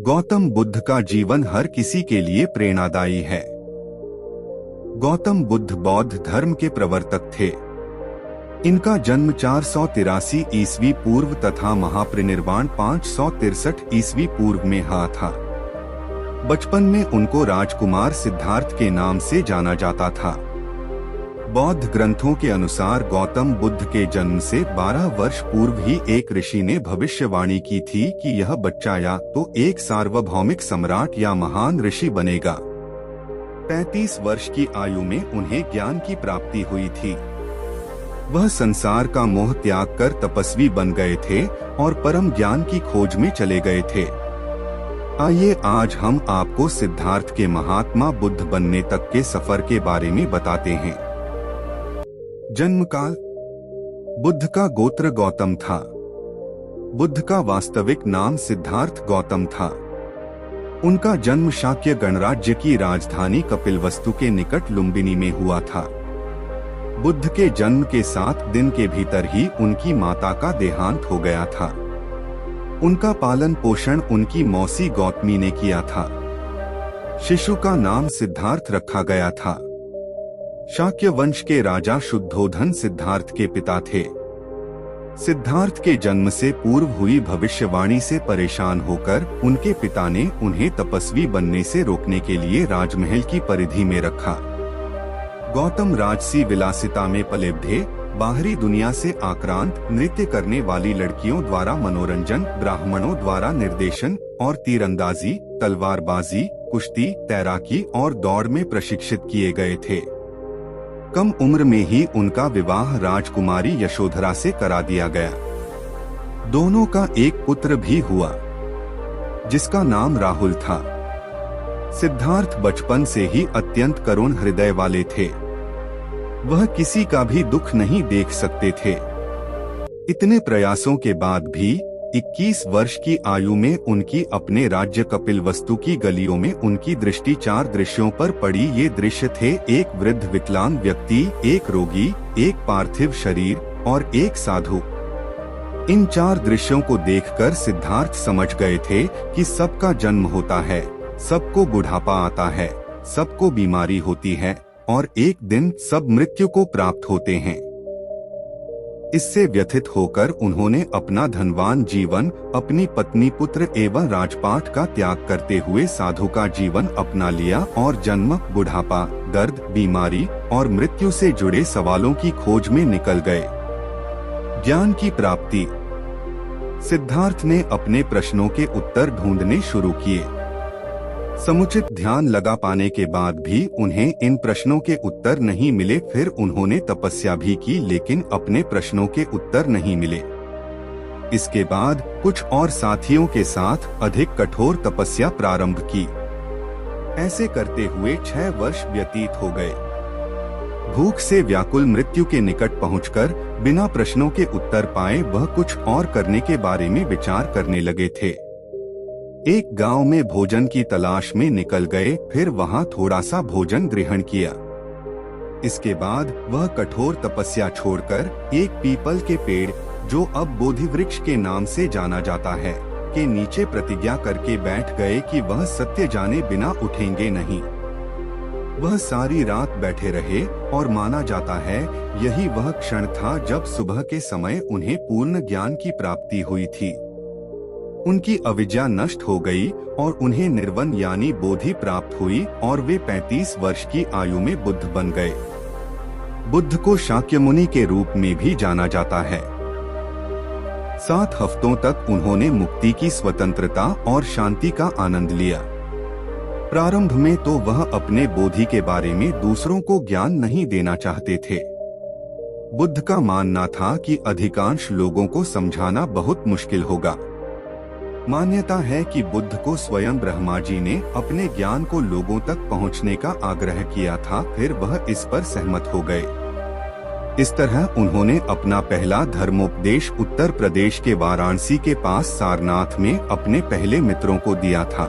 गौतम बुद्ध का जीवन हर किसी के लिए प्रेरणादायी है। गौतम बुद्ध बौद्ध धर्म के प्रवर्तक थे। इनका जन्म 483 ईस्वी पूर्व तथा महापरिनिर्वाण 563 ईस्वी पूर्व में हुआ था। बचपन में उनको राजकुमार सिद्धार्थ के नाम से जाना जाता था। बौद्ध ग्रंथों के अनुसार गौतम बुद्ध के जन्म से 12 वर्ष पूर्व ही एक ऋषि ने भविष्यवाणी की थी कि यह बच्चा या तो एक सार्वभौमिक सम्राट या महान ऋषि बनेगा। 35 वर्ष की आयु में उन्हें ज्ञान की प्राप्ति हुई थी। वह संसार का मोह त्याग कर तपस्वी बन गए थे और परम ज्ञान की खोज में चले गए थे। आइए आज हम आपको सिद्धार्थ के महात्मा बुद्ध बनने तक के सफर के बारे में बताते हैं। जन्म काल। बुद्ध का गोत्र गौतम था। बुद्ध का वास्तविक नाम सिद्धार्थ गौतम था। उनका जन्म शाक्य गणराज्य की राजधानी कपिलवस्तु के निकट लुम्बिनी में हुआ था। बुद्ध के जन्म के 7 दिन के भीतर ही उनकी माता का देहांत हो गया था। उनका पालन पोषण उनकी मौसी गौतमी ने किया था। शिशु का नाम सिद्धार्थ रखा गया था। शाक्य वंश के राजा शुद्धोधन सिद्धार्थ के पिता थे। सिद्धार्थ के जन्म से पूर्व हुई भविष्यवाणी से परेशान होकर उनके पिता ने उन्हें तपस्वी बनने से रोकने के लिए राजमहल की परिधि में रखा। गौतम राजसी विलासिता में पले बढ़े। बाहरी दुनिया से आक्रांत नृत्य करने वाली लड़कियों द्वारा मनोरंजन, ब्राह्मणों द्वारा निर्देशन और तीरंदाजी, तलवारबाजी, कुश्ती, तैराकी और दौड़ में प्रशिक्षित किए गए थे। कम उम्र में ही उनका विवाह राजकुमारी यशोधरा से करा दिया गया। दोनों का एक पुत्र भी हुआ जिसका नाम राहुल था। सिद्धार्थ बचपन से ही अत्यंत करुण हृदय वाले थे। वह किसी का भी दुख नहीं देख सकते थे। इतने प्रयासों के बाद भी 21 वर्ष की आयु में उनकी अपने राज्य कपिलवस्तु की गलियों में उनकी दृष्टि 4 दृश्यों पर पड़ी। ये दृश्य थे एक वृद्ध विकलांग व्यक्ति, एक रोगी, एक पार्थिव शरीर और एक साधु। इन 4 दृश्यों को देखकर सिद्धार्थ समझ गए थे कि सबका जन्म होता है, सबको बुढ़ापा आता है, सबको बीमारी होती है और एक दिन सब मृत्यु को प्राप्त होते हैं। इससे व्यथित होकर उन्होंने अपना धनवान जीवन, अपनी पत्नी, पुत्र एवं राजपाट का त्याग करते हुए साधु का जीवन अपना लिया और जन्म, बुढ़ापा, दर्द, बीमारी और मृत्यु से जुड़े सवालों की खोज में निकल गए। ज्ञान की प्राप्ति। सिद्धार्थ ने अपने प्रश्नों के उत्तर ढूंढने शुरू किए। समुचित ध्यान लगा पाने के बाद भी उन्हें इन प्रश्नों के उत्तर नहीं मिले। फिर उन्होंने तपस्या भी की लेकिन अपने प्रश्नों के उत्तर नहीं मिले। इसके बाद कुछ और साथियों के साथ अधिक कठोर तपस्या प्रारंभ की। ऐसे करते हुए 6 वर्ष व्यतीत हो गए। भूख से व्याकुल मृत्यु के निकट पहुंचकर बिना प्रश्नों के उत्तर पाए वह कुछ और करने के बारे में विचार करने लगे थे। एक गांव में भोजन की तलाश में निकल गए, फिर वहां थोड़ा सा भोजन ग्रहण किया। इसके बाद वह कठोर तपस्या छोड़कर एक पीपल के पेड़, जो अब बोधि वृक्ष के नाम से जाना जाता है, के नीचे प्रतिज्ञा करके बैठ गए कि वह सत्य जाने बिना उठेंगे नहीं। वह सारी रात बैठे रहे और माना जाता है यही वह क्षण था जब सुबह के समय उन्हें पूर्ण ज्ञान की प्राप्ति हुई थी। उनकी अविद्या नष्ट हो गई और उन्हें निर्वन यानी बोधि प्राप्त हुई और वे 35 वर्ष की आयु में बुद्ध बन गए। बुद्ध को शाक्य मुनि के रूप में भी जाना जाता है। 7 हफ्तों तक उन्होंने मुक्ति की स्वतंत्रता और शांति का आनंद लिया। प्रारंभ में तो वह अपने बोधि के बारे में दूसरों को ज्ञान नहीं देना चाहते थे। बुद्ध का मानना था कि अधिकांश लोगों को समझाना बहुत मुश्किल होगा। मान्यता है कि बुद्ध को स्वयं ब्रह्मा जी ने अपने ज्ञान को लोगों तक पहुंचने का आग्रह किया था, फिर वह इस पर सहमत हो गए। इस तरह उन्होंने अपना पहला धर्मोपदेश उत्तर प्रदेश के वाराणसी के पास सारनाथ में अपने पहले मित्रों को दिया था।